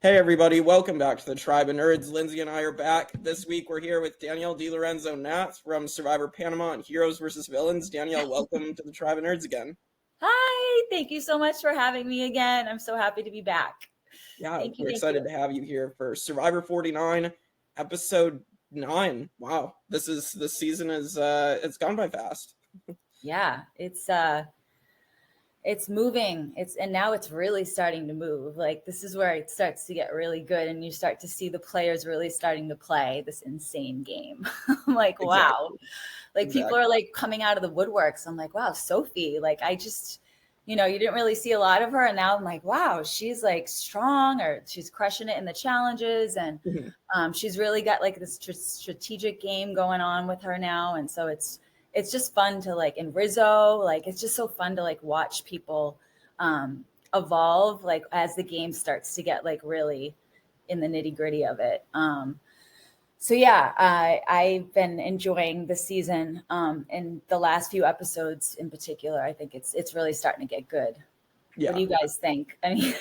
Hey everybody, welcome back to the Tribe of Nerds. Lindsey and I are back. This week we're here with Danielle DiLorenzo Nath from Survivor Panama and Heroes versus Villains. Danielle, welcome to the Tribe of Nerds again. Hi, thank you so much for having me again. I'm so happy to be back. Yeah, Thank you, we're thank you. excited to have you here for Survivor 49, episode 9. Wow, this season is it's gone by fast. Yeah, it's moving. And now it's really starting to move. Like this is where it starts to get really good and you start to see the players really starting to play this insane game. I'm like, wow. Exactly. Like people Exactly. are like coming out of the woodworks. I'm like, wow, Sophie. Like I just, you didn't really see a lot of her. And now I'm like, wow, she's like strong or she's crushing it in the challenges. And she's really got like this strategic game going on with her now. And so it's just fun to like, in Rizzo, like it's just so fun to like watch people evolve like as the game starts to get like really in the nitty gritty of it. So yeah, I've been enjoying the season, and the last few episodes in particular. I think it's really starting to get good. What do Yeah. you guys think? I mean,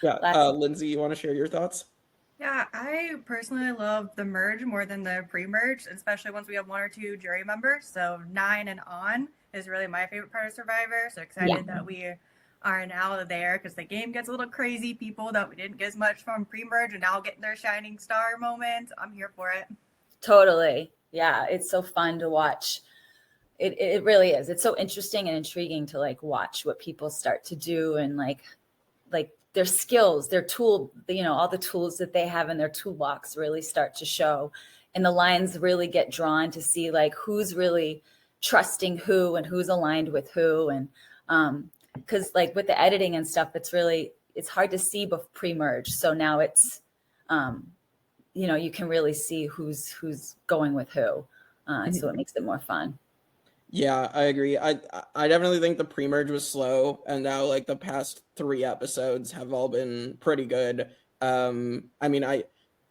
Yeah. last Lindsey, you want to share your thoughts? Yeah, I personally love the merge more than the pre-merge, especially once we have one or two jury members. So 9 and on is really my favorite part of Survivor. So excited that we are now there because the game gets a little crazy. People that we didn't get as much from pre-merge and now getting their shining star moment. I'm here for it. Totally, yeah, it's so fun to watch. It really is. It's so interesting and intriguing to like watch what people start to do and like their skills, their tool, all the tools that they have in their toolbox really start to show. And the lines really get drawn to see like who's really trusting who and who's aligned with who. And because like with the editing and stuff, it's hard to see pre-merge. So now it's, you can really see who's going with who. So it makes it more fun. Yeah, I agree. I definitely think the pre-merge was slow, and now like the past 3 episodes have all been pretty good. I mean, I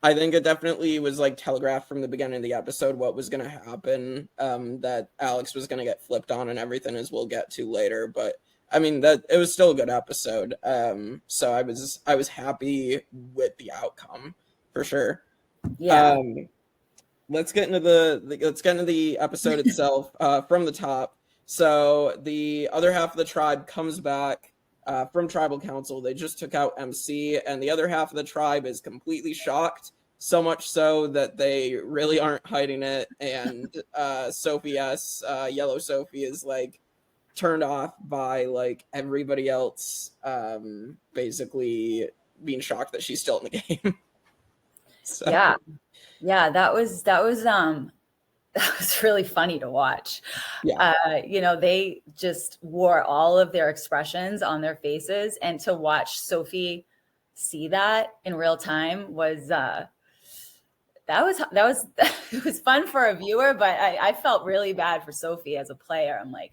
think it definitely was like telegraphed from the beginning of the episode what was gonna happen. That Alex was gonna get flipped on and everything, as we'll get to later. But I mean that it was still a good episode. So I was happy with the outcome for sure. Yeah. Um, let's get into the episode itself from the top. So the other half of the tribe comes back from tribal council. They just took out MC, and the other half of the tribe is completely shocked. So much so that they really aren't hiding it. And Sophie S, Yellow Sophie, is like turned off by like everybody else, basically being shocked that she's still in the game. So Yeah. Yeah, that was really funny to watch. yeah. They just wore all of their expressions on their faces, and to watch Sophie see that in real time was it was fun for a viewer, but I felt really bad for Sophie as a player. I'm like,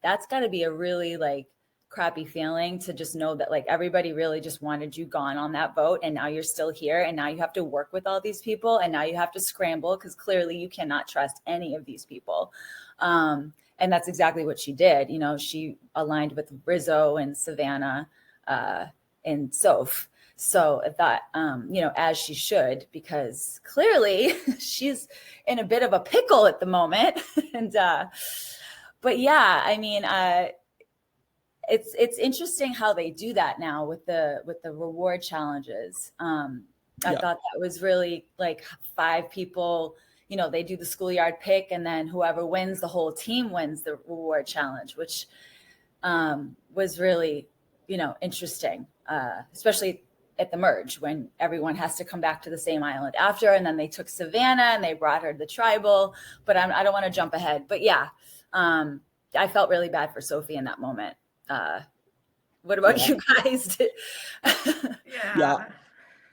that's got to be a really like crappy feeling to just know that like everybody really just wanted you gone on that vote, and now you're still here, and now you have to work with all these people, and now you have to scramble because clearly you cannot trust any of these people. And that's exactly what she did. She aligned with Rizzo and Savannah and Soph. So I thought, as she should, because clearly she's in a bit of a pickle at the moment. And but yeah, I mean, it's interesting how they do that now with the reward challenges. I thought that was really like 5 people. They do the schoolyard pick, and then whoever wins, the whole team wins the reward challenge, which was really interesting, especially at the merge when everyone has to come back to the same island after. And then they took Savannah and they brought her to the tribal. But I don't want to jump ahead. But yeah, I felt really bad for Sophie in that moment. What about you guys? Yeah,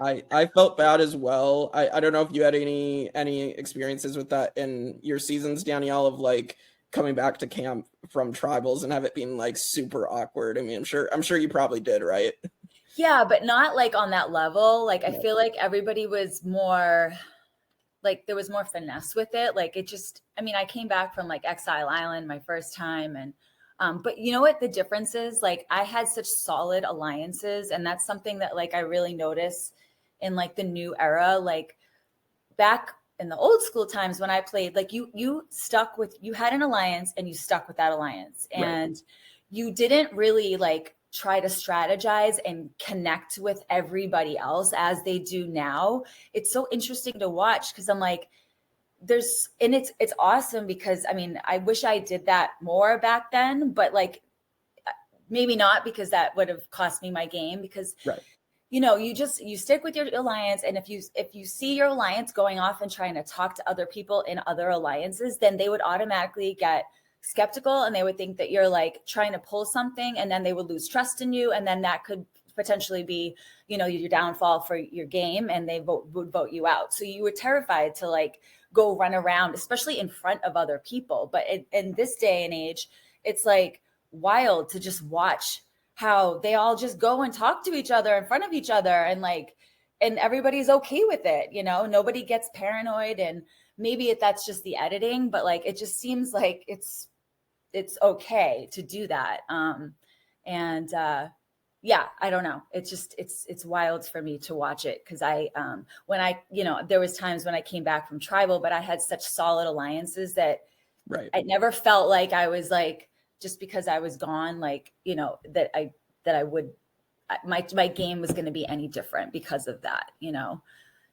I felt bad as well. I don't know if you had any experiences with that in your seasons, Danielle, of like coming back to camp from tribals and have it being like super awkward. I mean, I'm sure you probably did, right? Yeah, but not like on that level. Like I feel like everybody was more like there was more finesse with it. Like it just, I mean, I came back from like Exile Island my first time, and but you know what the difference is? Like I had such solid alliances, and that's something that like I really notice in like the new era. Like back in the old school times when I played, like you stuck with, you had an alliance and you stuck with that alliance, and you didn't really like try to strategize and connect with everybody else as they do now. It's so interesting to watch because I'm like, it's awesome because I mean, I wish I did that more back then, but like maybe not, because that would have cost me my game, because you know, you stick with your alliance, and if you see your alliance going off and trying to talk to other people in other alliances, then they would automatically get skeptical and they would think that you're like trying to pull something, and then they would lose trust in you, and then that could potentially be, you know, your downfall for your game, and they would vote you out. So you were terrified to like go run around, especially in front of other people. But in this day and age, it's like wild to just watch how they all just go and talk to each other in front of each other, and like, and everybody's okay with it, you know, nobody gets paranoid. And maybe that's just the editing, but like, it just seems like it's okay to do that. Yeah, I don't know. It's just, it's wild for me to watch it. Cause when I, you know, there was times when I came back from tribal, but I had such solid alliances that I never felt like I was like, just because I was gone, like, you know, that I would, my game was going to be any different because of that. You know,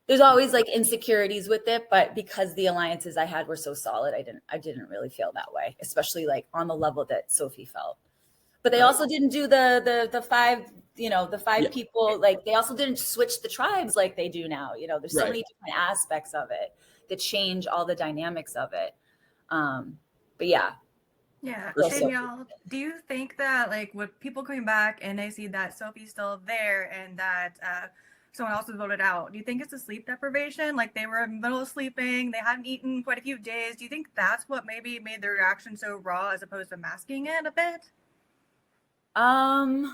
there's always like insecurities with it, but because the alliances I had were so solid, I didn't really feel that way, especially like on the level that Sophie felt. But they also didn't do the five, you know, the five people, like they also didn't switch the tribes like they do now. You know, there's so many different aspects of it that change all the dynamics of it. But yeah. Yeah, Danielle, do you think that like with people coming back and they see that Sophie's still there and that someone else was voted out, do you think it's a sleep deprivation? Like they were in the middle of sleeping, they hadn't eaten quite a few days. Do you think that's what maybe made their reaction so raw as opposed to masking it a bit? I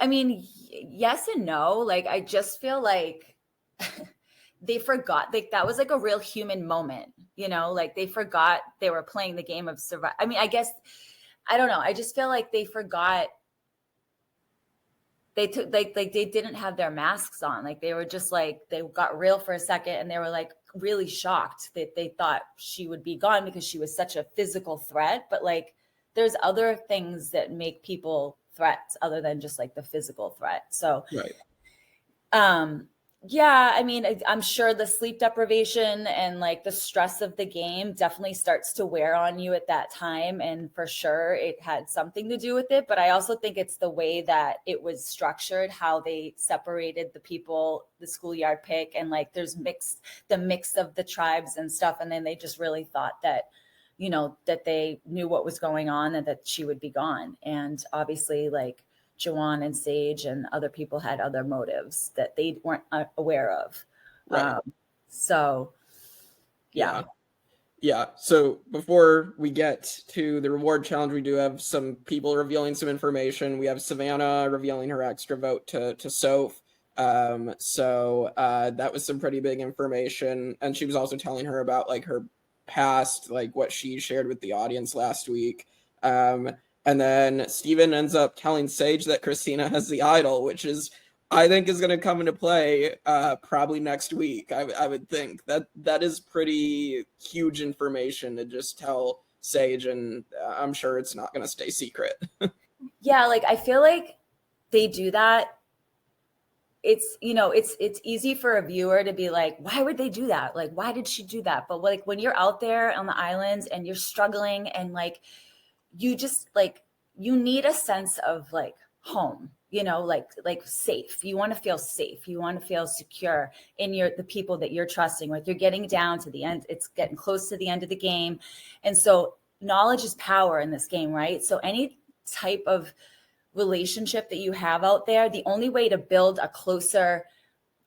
mean, yes and no. Like I just feel like they forgot, like that was like a real human moment, you know, like they forgot they were playing the game of survive. I mean, I guess, I don't know. I just feel like they forgot, they took like they didn't have their masks on. Like they were just like, they got real for a second and they were like really shocked that they thought she would be gone because she was such a physical threat. But like, there's other things that make people threats other than just like the physical threat. So, yeah, I mean, I'm sure the sleep deprivation and like the stress of the game definitely starts to wear on you at that time. And for sure it had something to do with it. But I also think it's the way that it was structured, how they separated the people, the schoolyard pick, and like there's the mix of the tribes and stuff. And then they just really thought that, you know, that they knew what was going on and that she would be gone. And obviously like Jawan and Sage and other people had other motives that they weren't aware of. So, yeah. So before we get to the reward challenge, we do have some people revealing some information. We have Savannah revealing her extra vote to Soph. So that was some pretty big information. And she was also telling her about like her past, like what she shared with the audience last week. And then Steven ends up telling Sage that Christina has the idol, which is, I think, is going to come into play probably next week. I would think that is pretty huge information to just tell Sage, and I'm sure it's not going to stay secret. Yeah, like I feel like they do that. It's, you know, it's easy for a viewer to be like, why would they do that? Like, why did she do that? But like when you're out there on the islands and you're struggling and like, you just like, you need a sense of like home, you know, like safe. You want to feel safe. You want to feel secure in the people that you're trusting with. You're getting down to the end. It's getting close to the end of the game. And so knowledge is power in this game, right? So any type of relationship that you have out there, the only way to build a closer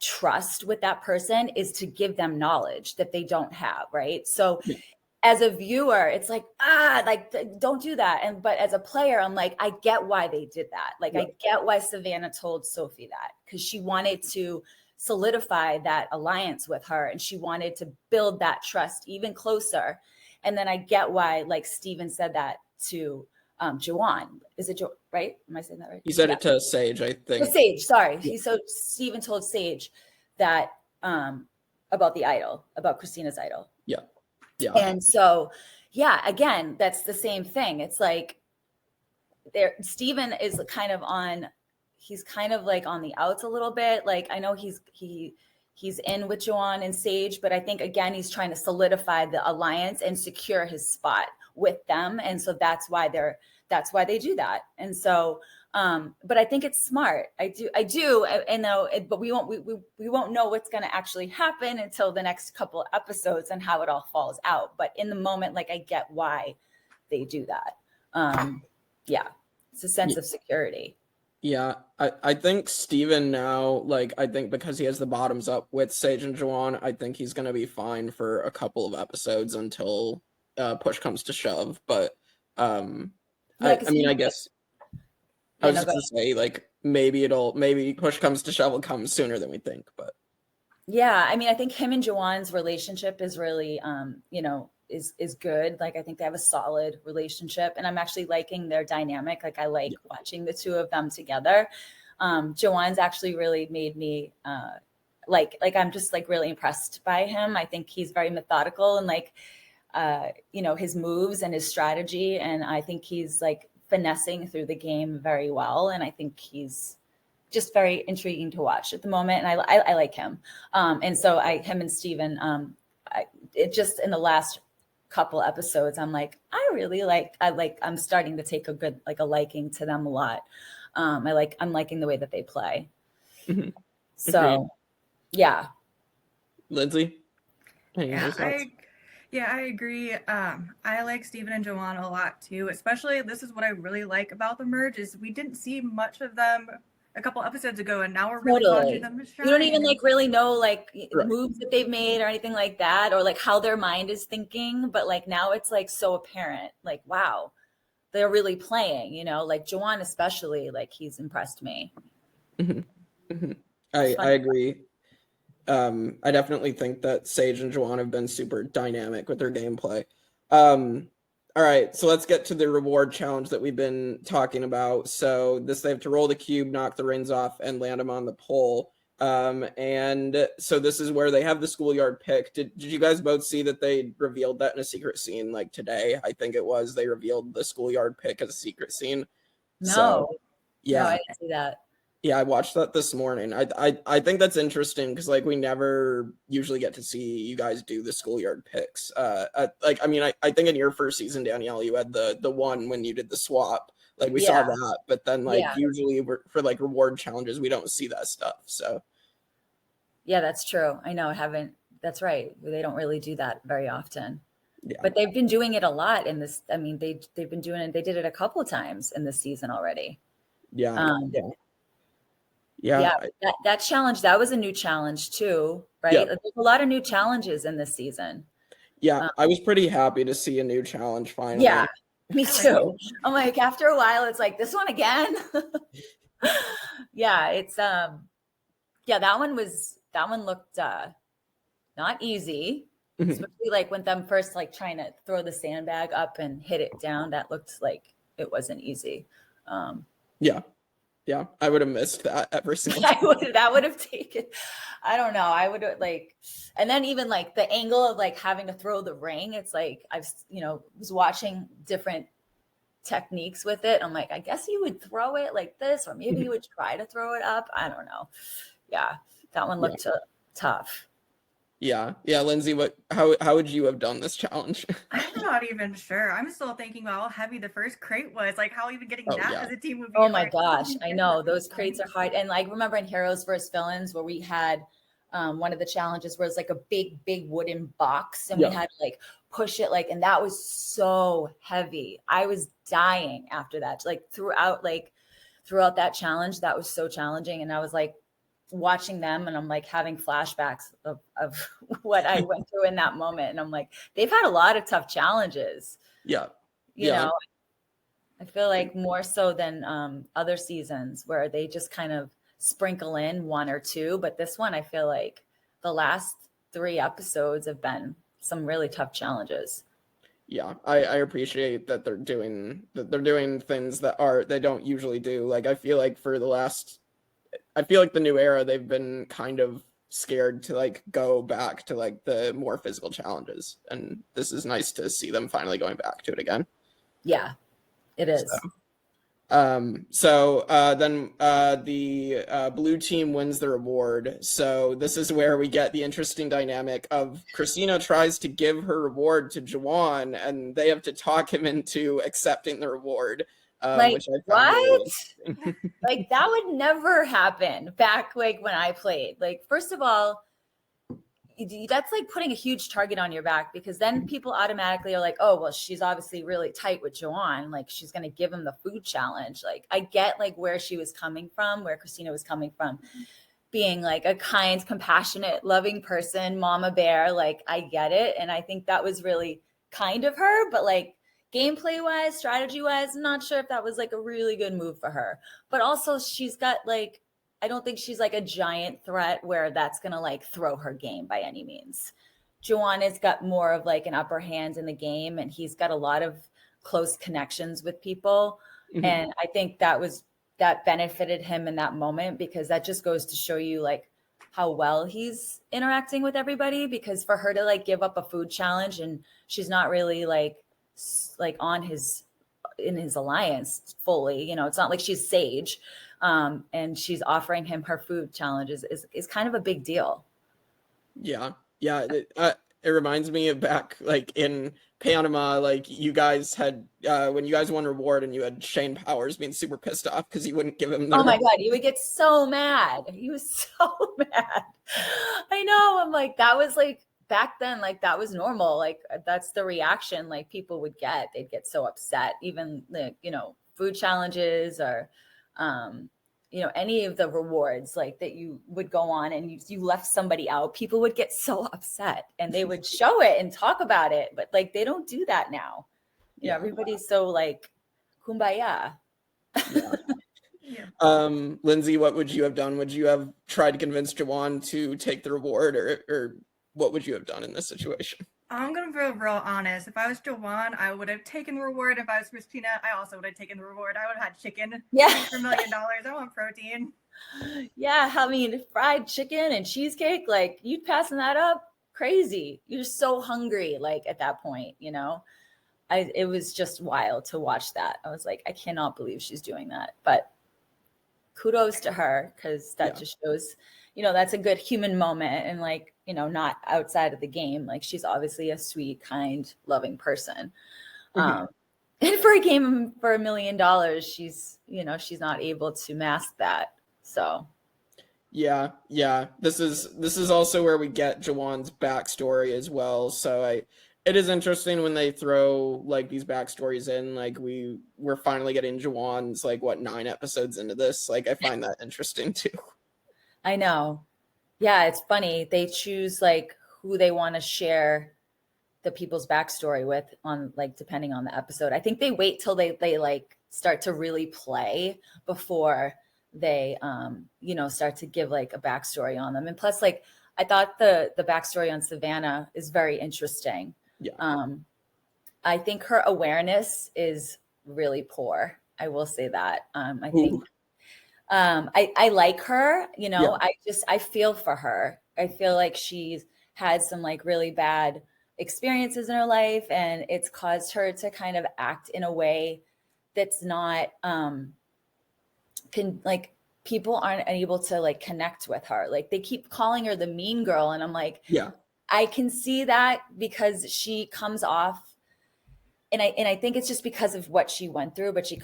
trust with that person is to give them knowledge that they don't have, right? So as a viewer, it's like, like don't do that. But as a player, I'm like, I get why they did that. Like, I get why Savannah told Sophie that, because she wanted to solidify that alliance with her and she wanted to build that trust even closer. And then I get why, like Steven said that to Jawan. Is it right? Am I saying that right? You said it to Sage, I think. Sage, sorry. So Steven told Sage that about the idol, about Christina's idol. Yeah. Yeah. And so, yeah, again, that's the same thing. It's like Steven is kind of he's kind of like on the outs a little bit. Like I know he's in with Jawan and Sage, but I think again, he's trying to solidify the alliance and secure his spot with them. And so that's why they do that. And so, but I think it's smart. I do. And though, but we won't know what's going to actually happen until the next couple of episodes and how it all falls out. But in the moment, like I get why they do that. Yeah, it's a sense of security. Yeah, I think Steven now, like, I think because he has the bottoms up with Sage and Jawan, I think he's going to be fine for a couple of episodes until push comes to shove. But, I mean, I guess I was just going to say, like, maybe push comes to shove will come sooner than we think. But yeah, I mean, I think him and Jawan's relationship is really, is good. Like, I think they have a solid relationship and I'm actually liking their dynamic. Like I like watching the two of them together. Jawan's actually really made me, like I'm just like really impressed by him. I think he's very methodical and like, his moves and his strategy. And I think he's like finessing through the game very well. And I think he's just very intriguing to watch at the moment. And I like him. And so him and Steven, it just in the last couple episodes, I'm like, I'm starting to take a liking to them a lot. I'm liking the way that they play. Mm-hmm. So, yeah. Lindsey? I agree. I like Steven and Jawan a lot too, especially this is what I really like about the merge is we didn't see much of them a couple episodes ago and now we're really watching them shine. You don't even like really know like moves that they've made or anything like that or like how their mind is thinking, but like now it's like so apparent, like wow, they're really playing, like Jawan especially, like he's impressed me. Mm-hmm. Mm-hmm. I agree. I definitely think that Sage and Jawan have been super dynamic with their gameplay. All right, so let's get to the reward challenge that we've been talking about. So they have to roll the cube, knock the rings off, and land them on the pole. And so this is where they have the schoolyard pick. Did you guys both see that they revealed that in a secret scene like today? I think it was. They revealed the schoolyard pick as a secret scene. No. So, yeah. No, I didn't see that. Yeah, I watched that this morning. I think that's interesting because like we never usually get to see you guys do the schoolyard picks. I think in your first season, Danielle, you had the one when you did the swap. Like we saw that, but then like usually for like reward challenges, we don't see that stuff. So yeah, that's true. I know I haven't. That's right. They don't really do that very often. Yeah. But they've been doing it a lot in this. I mean, they've been doing it. They did it a couple of times in this season already. Yeah. Yeah, that challenge, that was a new challenge too, right? Yeah. There's a lot of new challenges in this season. Yeah, I was pretty happy to see a new challenge finally. Yeah, me too. I'm like, after a while, it's like, this one again? Yeah, it's, that one looked not easy, especially like when them first like trying to throw the sandbag up and hit it down. That looked like it wasn't easy. Yeah, I would have missed that every single time. That would have taken, I don't know. I would have like, and then even like the angle of like having to throw the ring. It's like, was watching different techniques with it. I'm like, I guess you would throw it like this, or maybe you would try to throw it up. I don't know. Yeah, that one looked tough. Yeah. Lindsey, how would you have done this challenge? I'm not even sure. I'm still thinking about how heavy the first crate was. Like how even getting as a team would be. Oh my gosh, I know those crates are hard. And like remember in Heroes vs Villains where we had one of the challenges where it's like a big wooden box and we had to like push it like, and that was so heavy. I was dying after that. Like throughout that challenge, that was so challenging. And I was like, watching them and I'm like having flashbacks of what I went through in that moment. And I'm like, they've had a lot of tough challenges. Yeah. You know, I feel like more so than other seasons where they just kind of sprinkle in one or two. But this one, I feel like the last 3 episodes have been some really tough challenges. Yeah, I appreciate that they're doing things that they don't usually do. Like I feel like the new era, they've been kind of scared to like go back to like the more physical challenges, and this is nice to see them finally going back to it again. Yeah, it is. Then the blue team wins the reward. So this is where we get the interesting dynamic of Christina tries to give her reward to Jawan, and they have to talk him into accepting the reward. Like, Which I found what? really interesting. Like, that would never happen back like when I played. Like, first of all, that's like putting a huge target on your back, because then people automatically are like, oh, well, she's obviously really tight with Jawan. Like, she's going to give him the food challenge. Like, I get like where she was coming from, where Christina was coming from, being like a kind, compassionate, loving person, mama bear. Like, I get it. And I think that was really kind of her, but like gameplay wise, strategy wise, I'm not sure if that was like a really good move for her. But also she's got like, I don't think she's like a giant threat where that's going to like throw her game by any means. Jawan has got more of like an upper hand in the game, and he's got a lot of close connections with people. Mm-hmm. And I think that benefited him in that moment, because that just goes to show you like how well he's interacting with everybody, because for her to like give up a food challenge and she's not really like in his alliance fully, you know, it's not like she's Sage. And she's offering him her food challenges is kind of a big deal. Yeah. It reminds me of back like in Panama, like you guys had when you guys won reward and you had Shane Powers being super pissed off because you wouldn't give him the my God, he would get so mad. He was so mad. I know. I'm like, that was like back then, like that was normal. Like that's the reaction like people would get. They'd get so upset, even like, you know, food challenges or you know, any of the rewards like that you would go on and you left somebody out, people would get so upset and they would show it and talk about it. But like, they don't do that now. You know, everybody's so like kumbaya. Yeah. Lindsey, what would you have done? Would you have tried to convince Jawan to take the reward, or what would you have done in this situation? I'm going to be real honest. If I was Jawan, I would have taken the reward. If I was Christina, I also would have taken the reward. I would have had chicken for $1 million. I want protein. Yeah, I mean, fried chicken and cheesecake, like you'd passing that up? Crazy. You're just so hungry, like at that point, you know? It was just wild to watch that. I was like, I cannot believe she's doing that. But kudos to her, because that just shows, you know, that's a good human moment, and like, you know, not outside of the game. Like she's obviously a sweet, kind, loving person. Mm-hmm. And for a game for $1 million, she's, you know, she's not able to mask that. So yeah. This is also where we get Jawan's backstory as well. So it is interesting when they throw like these backstories in. Like we're finally getting Jawan's like 9 episodes into this. Like I find that interesting too. I know. Yeah, it's funny. They choose like who they want to share the people's backstory with on like depending on the episode. I think they wait till they like start to really play before they you know, start to give like a backstory on them. And plus, like I thought the backstory on Savannah is very interesting. Yeah. I think her awareness is really poor. I will say that. I think I like her, you know, I feel for her. I feel like she's had some like really bad experiences in her life, and it's caused her to kind of act in a way that's not, like people aren't able to like connect with her. Like they keep calling her the mean girl. And I'm like, I can see that because she comes off, and I think it's just because of what she went through, but she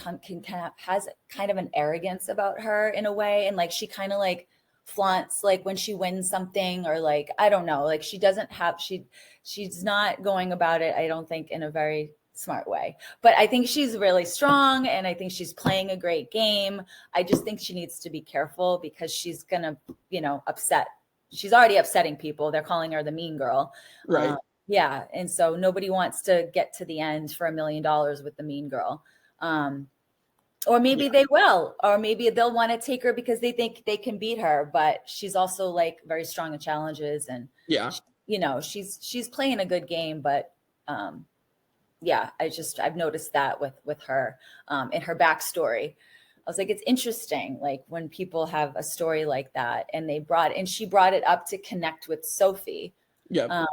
has kind of an arrogance about her in a way. And like, she kind of like flaunts, like when she wins something, or like, I don't know, like she doesn't have, she's not going about it, I don't think, in a very smart way. But I think she's really strong, and I think she's playing a great game. I just think she needs to be careful, because she's going to, you know, she's already upsetting people. They're calling her the mean girl. Right. Yeah. And so nobody wants to get to the end for $1 million with the mean girl. Or maybe they will, or maybe they'll want to take her because they think they can beat her, but she's also like very strong in challenges, and you know, she's playing a good game, but yeah, I've noticed that with her in her backstory. I was like, it's interesting, like when people have a story like that, and she brought it up to connect with Sophie, Yeah.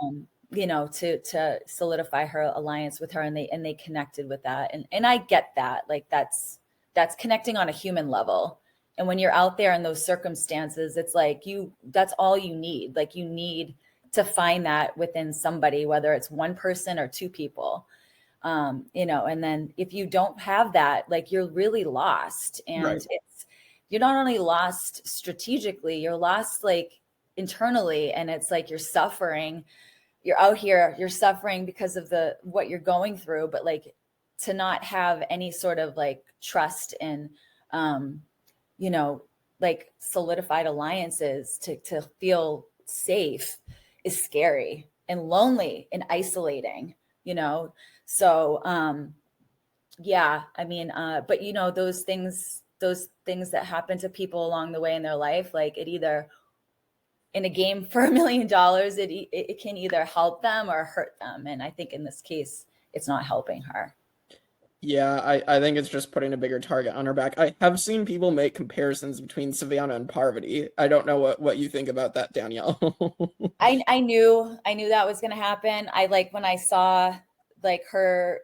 you know, to solidify her alliance with her, and they connected with that, and I get that, like that's connecting on a human level. And when you're out there in those circumstances, it's like that's all you need. Like you need to find that within somebody, whether it's one person or two people. You know, and then if you don't have that, like you're really lost. And Right. you're not only lost strategically, you're lost like internally. And it's like you're suffering. You're out here, you're suffering because of what you're going through, but like to not have any sort of like trust in, you know, like solidified alliances to feel safe is scary and lonely and isolating, you know? So, yeah, I mean, but you know, those things that happen to people along the way in their life, like it either in a game for $1 million, it can either help them or hurt them. And I think in this case, it's not helping her. Yeah, I think it's just putting a bigger target on her back. I have seen people make comparisons between Savannah and Parvati. I don't know what you think about that, Danielle. I knew that was going to happen. I like when I saw like her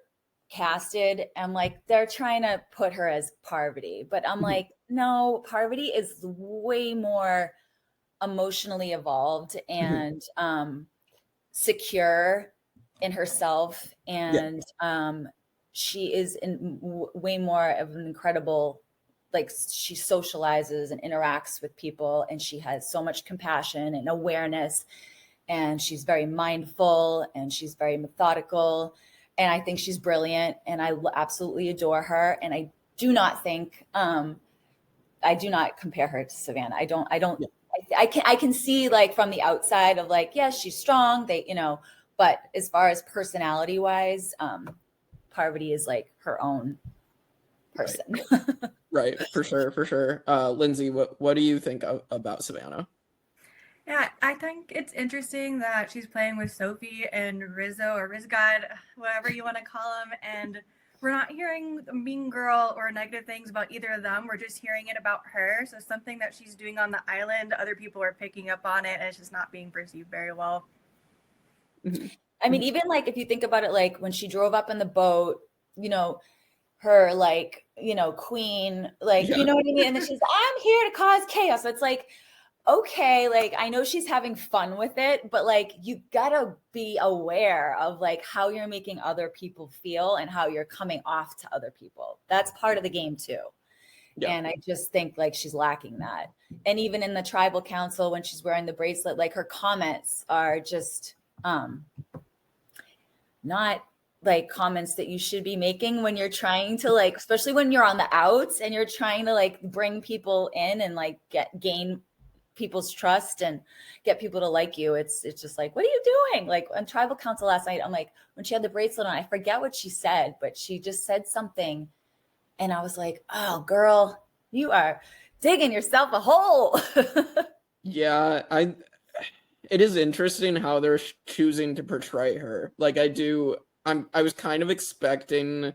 casted, I'm like, they're trying to put her as Parvati, but I'm like, no, Parvati is way more emotionally evolved and secure in herself, and she is way more of an incredible, like she socializes and interacts with people, and she has so much compassion and awareness, and she's very mindful and she's very methodical, and I think she's brilliant, and I absolutely adore her, and I do not think I do not compare her to Savannah. I don't I can see like from the outside of like, yes, she's strong, you know, but as far as personality wise, Parvati is like her own person. Right, for sure. Lindsey, what do you think about Savannah? Yeah, I think it's interesting that she's playing with Sophie and Rizo or RizzGod, whatever you want to call them, and we're not hearing the mean girl or negative things about either of them. We're just hearing it about her. So something that she's doing on the island, other people are picking up on it, and it's just not being perceived very well. I mean, even like if you think about it, like when she drove up in the boat, you know, her like, you know, queen, like, you know what I mean? And then she's, I'm here to cause chaos. So it's like, okay, like I know she's having fun with it, but like you gotta be aware of like how you're making other people feel and how you're coming off to other people. That's part of the game too. Yeah. And I just think like she's lacking that. And even in the tribal council, when she's wearing the bracelet, like her comments are just not like comments that you should be making when you're trying to like, especially when you're on the outs and you're trying to like bring people in and like gain people's trust and get people to like you. It's just like, what are you doing? Like on tribal council last night, I'm like, when she had the bracelet on, I forget what she said, but she just said something. And I was like, oh girl, you are digging yourself a hole. Yeah, it is interesting how they're choosing to portray her. Like I was kind of expecting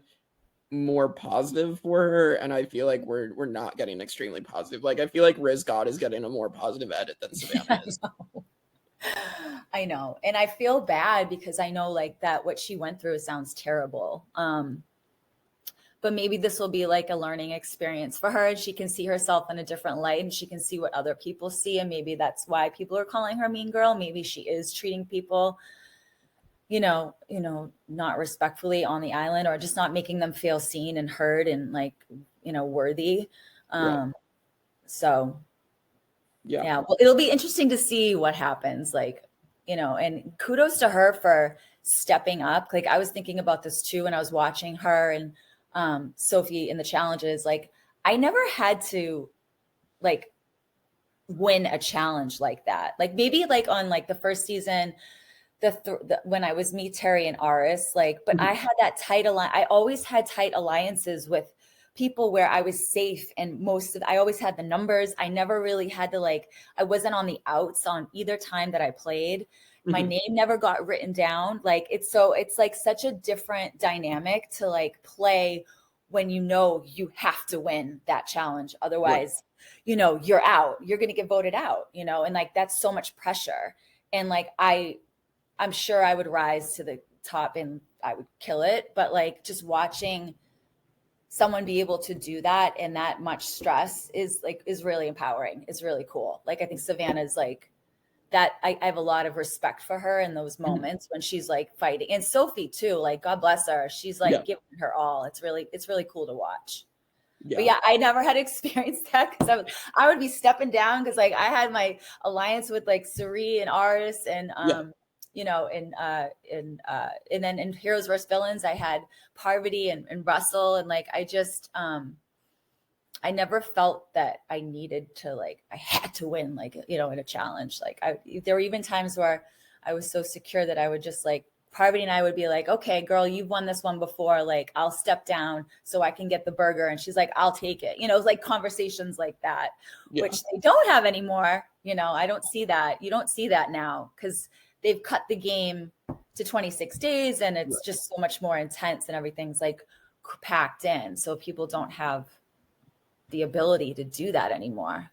more positive for her, and I feel like we're not getting extremely positive. Like I feel like RizzGod is getting a more positive edit than Savannah is. I know. And I feel bad because I know like that what she went through sounds terrible. But maybe this will be like a learning experience for her, and she can see herself in a different light, and she can see what other people see. And maybe that's why people are calling her mean girl. Maybe she is treating people, you know, not respectfully on the island, or just not making them feel seen and heard and like, you know, worthy. Right. So Yeah. well, it'll be interesting to see what happens, like, you know, and kudos to her for stepping up. Like I was thinking about this too when I was watching her and Sophie in the challenges. Like I never had to like win a challenge like that. Like maybe like on like the first season, when I was me, Terry, and Aris, like, but I had that tight I always had tight alliances with people where I was safe, and I always had the numbers. I never really had to like, I wasn't on the outs on either time that I played. My name never got written down. Like it's like such a different dynamic to like play when you know you have to win that challenge. Otherwise, you know, you're out. You're going to get voted out, you know, and like that's so much pressure. And like I'm sure I would rise to the top and I would kill it, but like just watching someone be able to do that and that much stress is really empowering. It's really cool. Like I think Savannah's like that. I have a lot of respect for her in those moments when she's like fighting, and Sophie too, like God bless her. She's like giving her all. It's really cool to watch. But yeah, I never had experienced that because I would be stepping down because like I had my alliance with like Suri and Aris and you know, and then in Heroes vs Villains, I had Parvati and Russell, and like I just I never felt that I needed to like I had to win, like, you know, in a challenge. Like there were even times where I was so secure that I would just like Parvati and I would be like, okay, girl, you've won this one before. Like I'll step down so I can get the burger. And she's like, I'll take it. You know, it's like conversations like that, which they don't have anymore. You know, I don't see that. You don't see that now because they've cut the game to 26 days and it's just so much more intense and everything's like packed in. So people don't have the ability to do that anymore.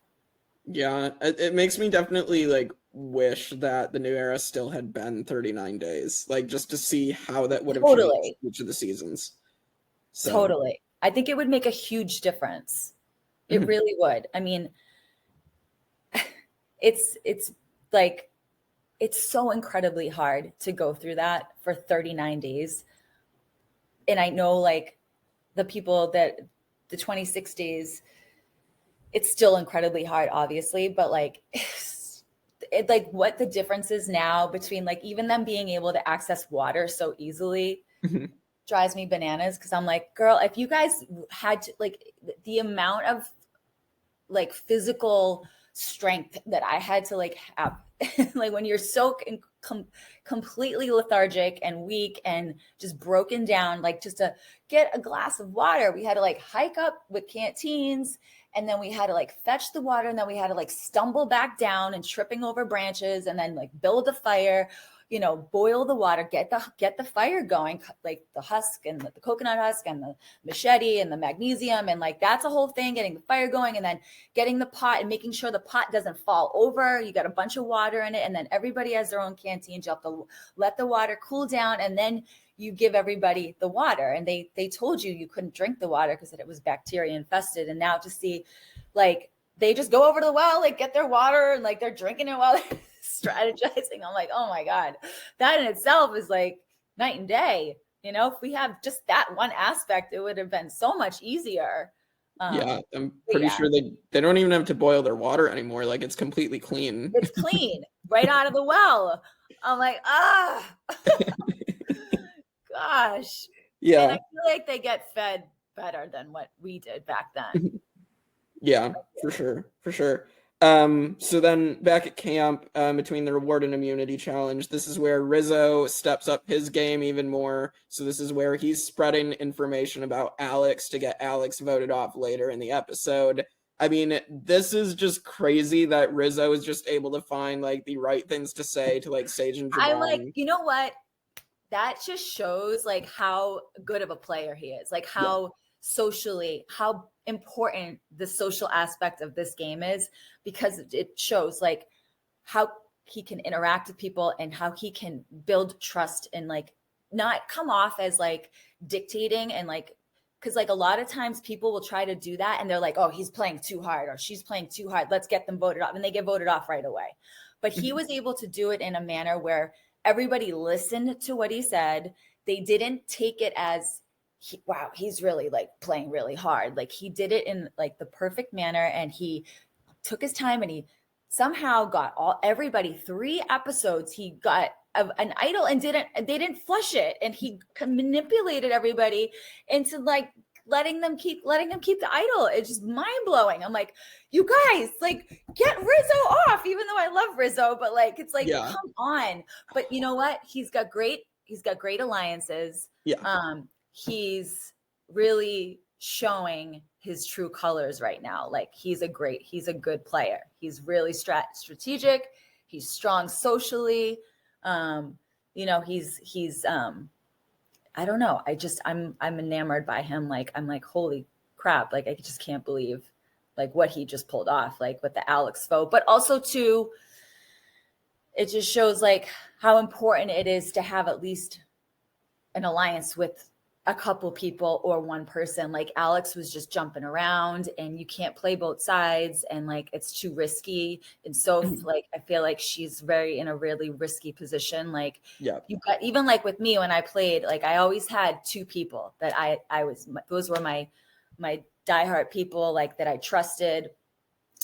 Yeah, it makes me definitely like wish that the new era still had been 39 days, like just to see how that would have changed each of the seasons. So. Totally. I think it would make a huge difference. It really would. I mean, it's like, it's so incredibly hard to go through that for 39 days. And I know like the people that the 26 days, it's still incredibly hard, obviously, but like, like what the difference is now between like even them being able to access water so easily drives me bananas. Cause I'm like, girl, if you guys had to like the amount of like physical strength that I had to like have, like when you're so completely lethargic and weak and just broken down, like just to get a glass of water, we had to like hike up with canteens. And then we had to like fetch the water, and then we had to like stumble back down and tripping over branches, and then like build a fire, you know, boil the water, get the fire going, like the husk and the coconut husk and the machete and the magnesium. And like, that's a whole thing, getting the fire going, and then getting the pot and making sure the pot doesn't fall over. You got a bunch of water in it. And then everybody has their own canteens. You have to let the water cool down, and then you give everybody the water. And they told you couldn't drink the water because it was bacteria infested. And now to see like, they just go over to the well, like get their water and like they're drinking it while they're strategizing. I'm like, oh my God, that in itself is like night and day. You know, if we have just that one aspect, it would have been so much easier. Yeah, I'm pretty sure they don't even have to boil their water anymore. Like it's completely clean. It's clean right out of the well. I'm like, gosh. Yeah. And I feel like they get fed better than what we did back then. Yeah, for sure. So then back at camp, between the reward and immunity challenge, this is where Rizo steps up his game even more. So this is where he's spreading information about Alex to get Alex voted off later in the episode. I mean, this is just crazy that Rizo is just able to find like the right things to say to like Sage and Javon. I'm like, you know what? That just shows like how good of a player he is, like how socially, how important the social aspect of this game is, because it shows like how he can interact with people and how he can build trust and like not come off as like dictating and like, because like a lot of times people will try to do that and they're like, oh, he's playing too hard or she's playing too hard, let's get them voted off, and they get voted off right away. But he was able to do it in a manner where everybody listened to what he said. They didn't take it as, wow, he's really like playing really hard. Like he did it in like the perfect manner, and he took his time, and he somehow got everybody 3 episodes. He got an idol and they didn't flush it, and he manipulated everybody into like letting them keep the idol. It's just mind blowing. I'm like, you guys, like get Rizo off, even though I love Rizo, but like, it's like, come on. But you know what? He's got great alliances. Yeah. He's really showing his true colors right now. Like he's a good player. He's really strategic. He's strong socially. You know, he's I don't know. I'm enamored by him. Like, I'm like, holy crap. Like, I just can't believe like what he just pulled off, like with the Alex vote, but also too, it just shows like how important it is to have at least an alliance with a couple people or one person. Like Alex was just jumping around and you can't play both sides and like it's too risky. And so like I feel like she's very in a really risky position. Like you got, even like with me when I played, like I always had two people that I was, those were my diehard people like that I trusted.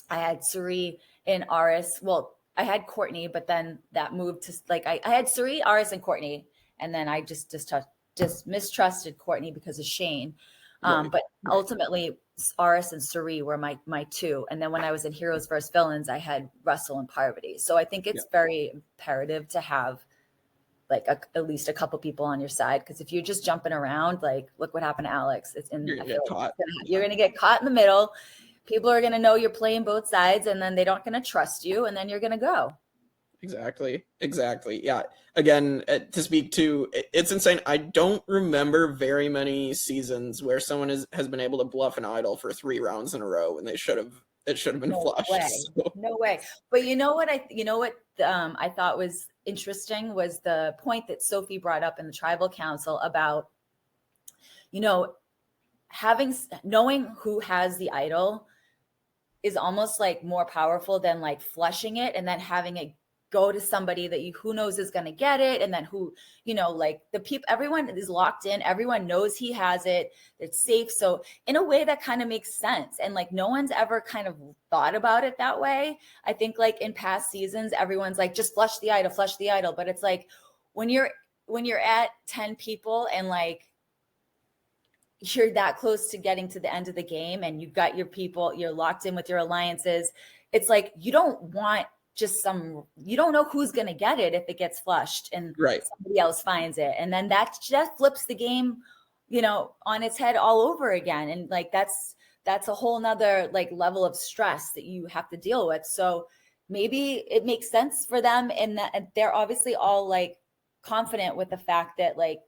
I had Suri and Aris. Well, I had Courtney, but then that moved to like I had Suri, Aris, and Courtney, and then I just mistrusted Courtney because of Shane. But ultimately, Aris and Suri were my two. And then when I was in Heroes vs. Villains, I had Russell and Parvati. So I think it's very imperative to have like at least a couple people on your side, because if you're just jumping around, like look what happened to Alex. You're gonna get caught in the middle. People are gonna know you're playing both sides, and then they're not gonna trust you, and then you're gonna go. Exactly. Yeah. Again, to speak to, it's insane. I don't remember very many seasons where someone has been able to bluff an idol for 3 rounds in a row, and it should have been flushed. No way. But you know what I thought was interesting was the point that Sophie brought up in the tribal council about, you know, knowing who has the idol is almost like more powerful than like flushing it and then having it go to somebody that who knows is going to get it. And then who, you know, like everyone is locked in, everyone knows he has it, it's safe. So in a way that kind of makes sense. And like, no one's ever kind of thought about it that way. I think like in past seasons, everyone's like, just flush the idol. But it's like, when you're at 10 people and like, you're that close to getting to the end of the game and you've got your people, you're locked in with your alliances. It's like, you don't want you don't know who's going to get it if it gets flushed and somebody else finds it. And then that just flips the game, you know, on its head all over again. And like, that's a whole nother like level of stress that you have to deal with. So maybe it makes sense for them in that they're obviously all like confident with the fact that like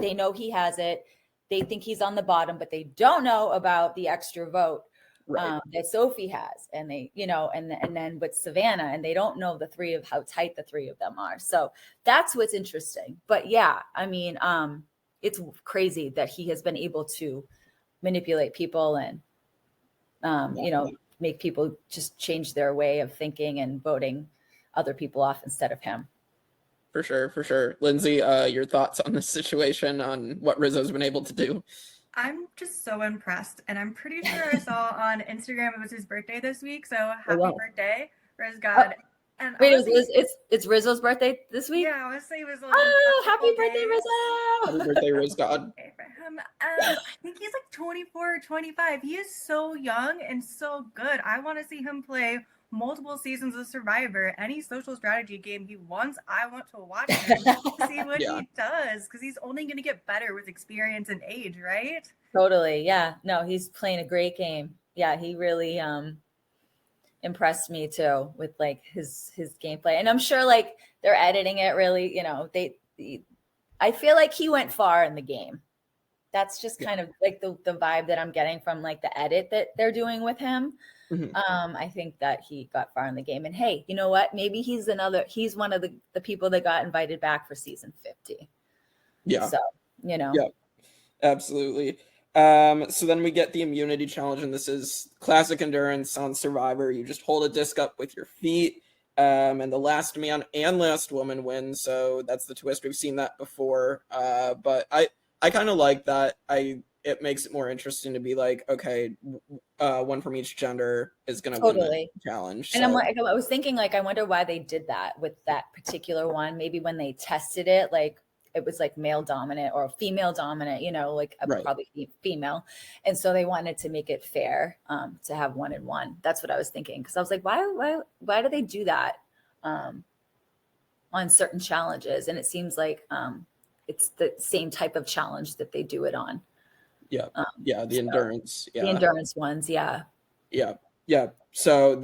they know he has it. They think he's on the bottom, but they don't know about the extra vote that Sophie has, and they, you know, and then with Savannah, and they don't know how tight the three of them are. So that's what's interesting. But yeah, I mean, it's crazy that he has been able to manipulate people and, you know, make people just change their way of thinking and voting other people off instead of him. For sure. Lindsey, your thoughts on this situation, on what Rizzo's been able to do? I'm just so impressed, and I'm pretty sure I saw on Instagram it was his birthday this week, so happy birthday, RizzGod. And wait, it's Rizzo's birthday this week? Yeah, I want to say it was happy birthday, Rizzo! Happy birthday, RizzGod. I think he's like 24 or 25. He is so young and so good. I want to see him play multiple seasons of Survivor, any social strategy game he wants. I want to watch him to see what he does, because he's only going to get better with experience and age, right? Totally. Yeah. No, he's playing a great game. Yeah, he really impressed me too with like his gameplay. And I'm sure like they're editing it really, you know, I feel like he went far in the game. That's just kind of like the vibe that I'm getting from like the edit that they're doing with him. I think that he got far in the game. And hey, you know what? Maybe he's one of the people that got invited back for season 50. Yeah. So, you know. Yeah, absolutely. So then we get the immunity challenge, and this is classic endurance on Survivor. You just hold a disc up with your feet, and the last man and last woman win. So that's the twist. We've seen that before. But I kind of like that. It makes it more interesting to be like, okay, one from each gender is going to win the challenge. And I was thinking, like, I wonder why they did that with that particular one. Maybe when they tested it, like it was like male dominant or female dominant, you know, like probably female. And so they wanted to make it fair to have 1 and 1. That's what I was thinking. Because I was like, why do they do that on certain challenges? And it seems like it's the same type of challenge that they do it on. The endurance. Yeah. The endurance ones. Yeah. Yeah. Yeah. So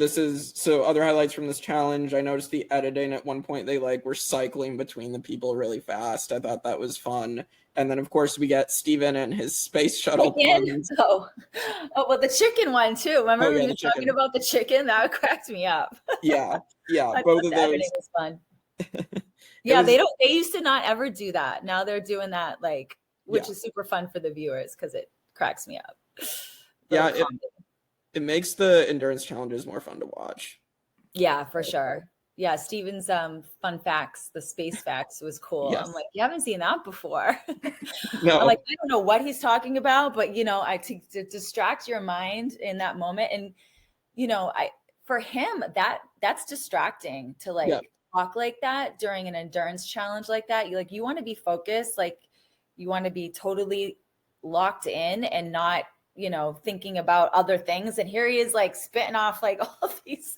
other highlights from this challenge. I noticed the editing at one point. They were cycling between the people really fast. I thought that was fun. And then of course we get Steven and his space shuttle puns. Well, the chicken one too. Remember when Yeah, he the was talking chicken. about the chicken? That cracked me up. Yeah. I Both thought of the editing those. was fun. It Yeah, was, they used to not ever do that. Now they're doing that, which is super fun for the viewers because it cracks me up. Yeah, it makes the endurance challenges more fun to watch. Yeah, for sure. Yeah, Steven's fun facts, the space facts was cool. Yes. I'm like, you haven't seen that before. No. I'm like, I don't know what he's talking about, but to distract your mind in that moment. And for him, that's distracting to talk like that during an endurance challenge like that. You want to be focused, you want to be totally locked in and not thinking about other things. And here he is spitting off all these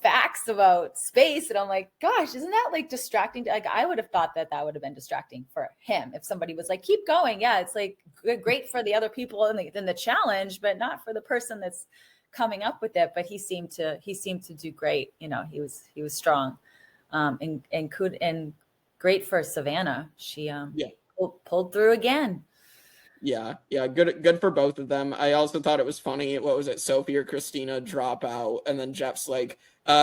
facts about space, and I'm like, gosh, isn't that distracting? I would have thought that would have been distracting for him if somebody was like, keep going. Yeah, it's great for the other people in the challenge, but not for the person that's coming up with it. But he seemed to do great. He was strong, and great for Savannah. She pulled through again. Yeah, good for both of them. I also thought it was funny. What was it? Sophie or Christina drop out, and then Jeff's like,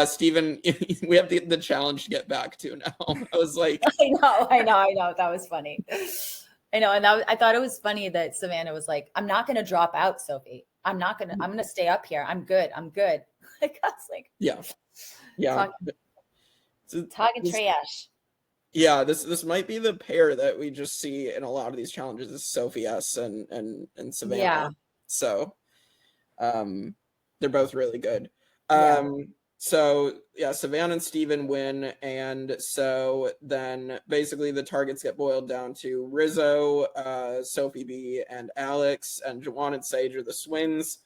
Steven, we have the challenge to get back to now. I was like, I know. That was funny. I know, and I thought it was funny that Savannah was like, I'm not going to drop out, Sophie. I'm going to stay up here. I'm good. I was like, yeah. Talking trash. Yeah, this might be the pair that we just see in a lot of these challenges, is Sophie S and Savannah. Yeah. So they're both really good. Yeah. So yeah, Savannah and Steven win, and so then basically the targets get boiled down to Rizo, Sophie B, and Alex, and Juwan and Sage are the swings.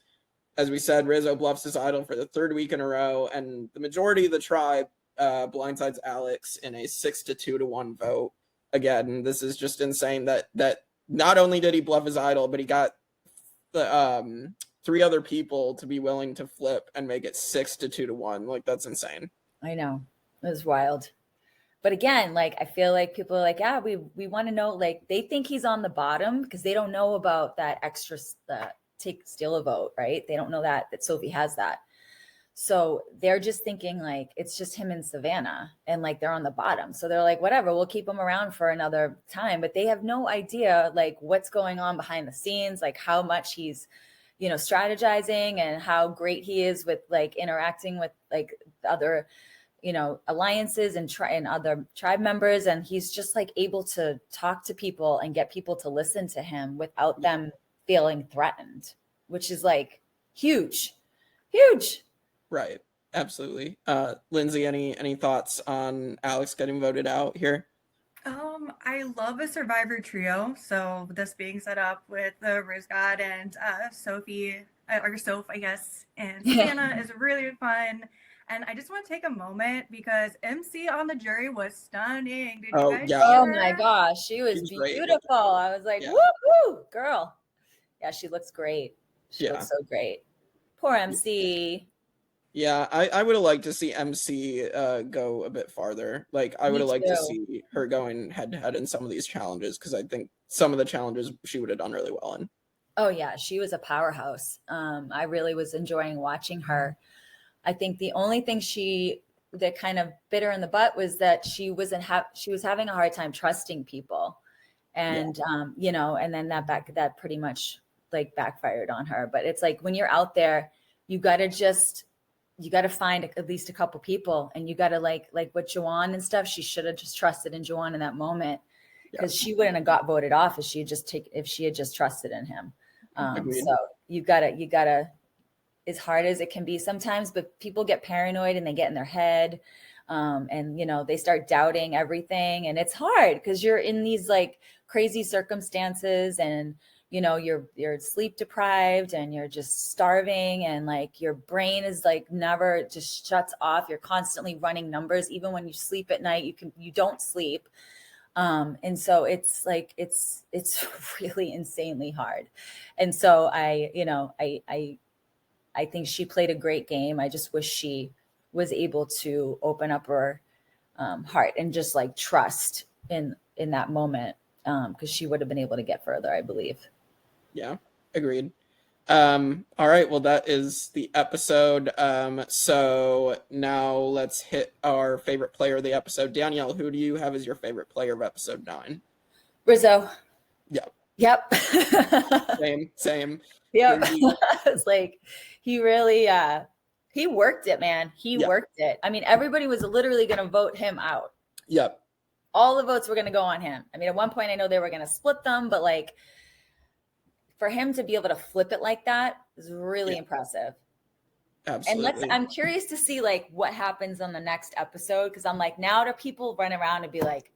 As we said, Rizo bluffs his idol for the third week in a row, and the majority of the tribe blindsides Alex in a 6-2-1 vote. Again, this is just insane that not only did he bluff his idol, but he got the 3 other people to be willing to flip and make it 6-2-1. That's insane. I know, it was wild. But again, I feel like people are like, yeah, we want to know, they think he's on the bottom because they don't know about that extra steal a vote, right? They don't know that Sophie has that. So they're just thinking it's just him and Savannah, and they're on the bottom. So they're like, whatever, we'll keep him around for another time. But they have no idea what's going on behind the scenes, how much he's, strategizing, and how great he is with interacting with other, alliances and other tribe members. And he's just able to talk to people and get people to listen to him without them feeling threatened, which is huge. Right. Absolutely. Lindsey, any thoughts on Alex getting voted out here? I love a Survivor trio. So this being set up with the RizzGod and Sophie, or Soph, I guess, and Savannah is really fun. And I just want to take a moment because MC on the jury was stunning. Did you guys see her? Oh my gosh, she was beautiful. I was like, woo, girl. Yeah, she looks great. She looks so great. Poor MC. Yeah, I would have liked to see MC go a bit farther. I would have liked to see her going head to head in some of these challenges, because I think some of the challenges she would have done really well in. Oh yeah, she was a powerhouse. I really was enjoying watching her. I think the only thing that kind of bit her in the butt was that she was having a hard time trusting people, and and then that pretty much backfired on her. But it's when you're out there, you got to find at least a couple people, and you got to like with Juwan and stuff. She should have just trusted in Juwan in that moment, because she wouldn't have got voted off if she had just trusted in him. So you gotta, as hard as it can be sometimes, but people get paranoid and they get in their head, and they start doubting everything, and it's hard because you're in these crazy circumstances, and you're sleep deprived, and you're just starving, and your brain is never just shuts off. You're constantly running numbers. Even when you sleep at night, you don't sleep. And so it's really insanely hard. And so I I think she played a great game. I just wish she was able to open up her heart and just like trust in that moment, because she would have been able to get further, I believe. Yeah, agreed. All right, well, that is the episode. So now let's hit our favorite player of the episode. Danielle, who do you have as your favorite player of episode 9? Rizzo. Yep. Same. Yep. It's like he really he worked it, man. He worked it. I mean, everybody was literally going to vote him out. Yep. All the votes were going to go on him. I mean, at one point I know they were going to split them, but like for him to be able to flip it like that is really impressive. Absolutely. And I'm curious to see like what happens on the next episode, because I'm like, now do people run around and be like,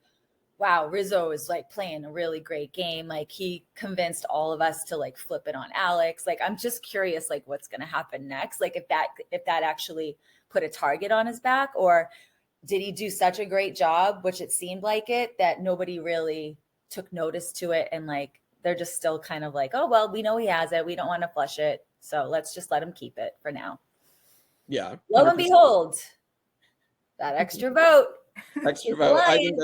wow, Rizo is like playing a really great game. Like he convinced all of us to like flip it on Alex. Like, I'm just curious, like what's going to happen next? Like if that actually put a target on his back, or did he do such a great job, which it seemed like it, that nobody really took notice to it. And like, they're just still kind of like, oh, well, we know he has it. We don't want to flush it. So let's just let him keep it for now. Yeah. 100%. Lo and behold, that extra vote. I think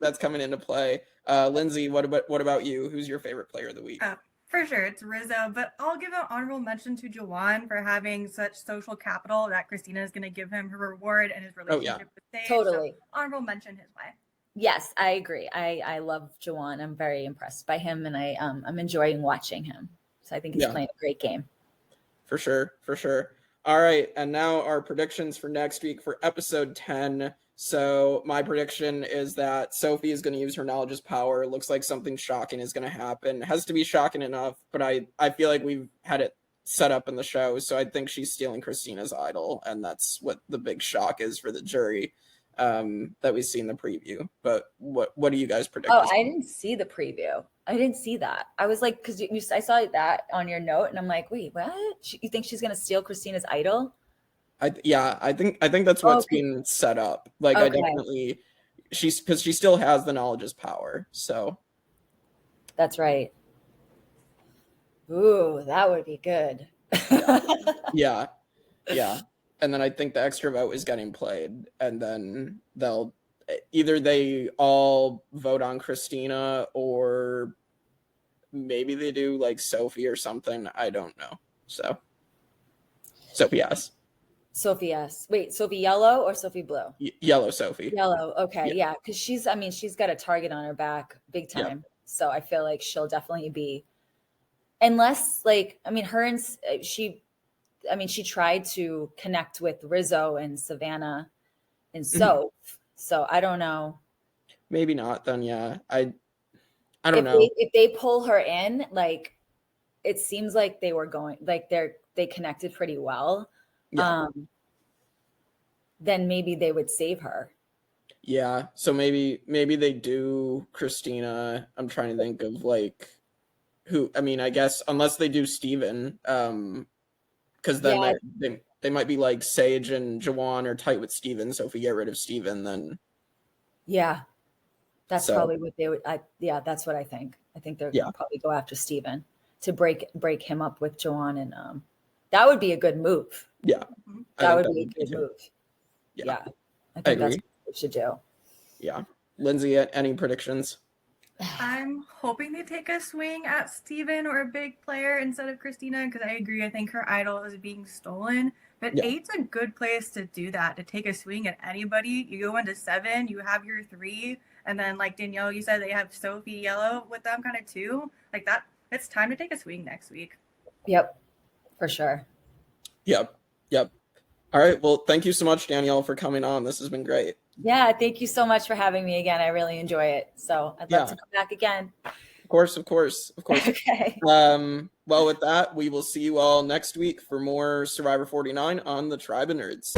that's coming into play. Lindsey, what about you? Who's your favorite player of the week? For sure, it's Rizo, but I'll give an honorable mention to Jawan for having such social capital that Christina is going to give him her reward and his relationship with Sage. Totally. So honorable mention his way. Yes, I agree. I love Jawan. I'm very impressed by him, and I'm enjoying watching him. So I think he's playing a great game. For sure. All right, and now our predictions for next week for episode 10. So my prediction is that Sophie is going to use her knowledge as power. It looks like something shocking is going to happen. It has to be shocking enough, but I feel like we've had it set up in the show, so I think she's stealing Christina's idol, and that's what the big shock is for the jury that we see in the preview. But what do you guys predict? Oh, I didn't see the preview. I didn't see that. I was like, because I saw that on your note, and I'm like, wait, what? You think she's going to steal Christina's idol? I think that's what's being set up. Like, I definitely, because she still has the knowledge as power. So that's right. Ooh, that would be good. Yeah. And then I think the extra vote is getting played, and then they all vote on Christina, or maybe they do like Sophie or something. I don't know. So Sophie yes. Sophie yes. Wait, Sophie yellow or Sophie blue? Yellow Sophie. Yellow. Okay. Yeah. Because she's got a target on her back big time. Yep. So I feel like she'll definitely be, unless like, she tried to connect with Rizo and Savannah and Soph. So I don't know. Maybe not then. Yeah. I don't know. If they pull her in, like, it seems like they were going, like they connected pretty well. Yeah. Then maybe they would save her. Yeah. So maybe they do Christina. I'm trying to think of like who, I guess unless they do Steven, because then they might be like Sage and Jawan are tight with Steven. So if we get rid of Steven, then that's probably what they would. That's what I think. I think they're gonna probably go after Steven to break him up with Jawan, and that would be a good move. Yeah, that would be a good move. Yeah, I think that's what we should do. Yeah, Lindsey, any predictions? I'm hoping they take a swing at Steven or a big player instead of Christina, because I agree. I think her idol is being stolen. But 8's a good place to do that, to take a swing at anybody. You go into 7, you have your 3, and then like Danielle, you said they have Sophie yellow with them kind of too. Like that, it's time to take a swing next week. Yep, for sure. Yep. All right. Well, thank you so much, Danielle, for coming on. This has been great. Yeah, thank you so much for having me again. I really enjoy it. So I'd love to come back again. Of course. Okay. Well, with that, we will see you all next week for more Survivor 49 on the Tribe of Nerds.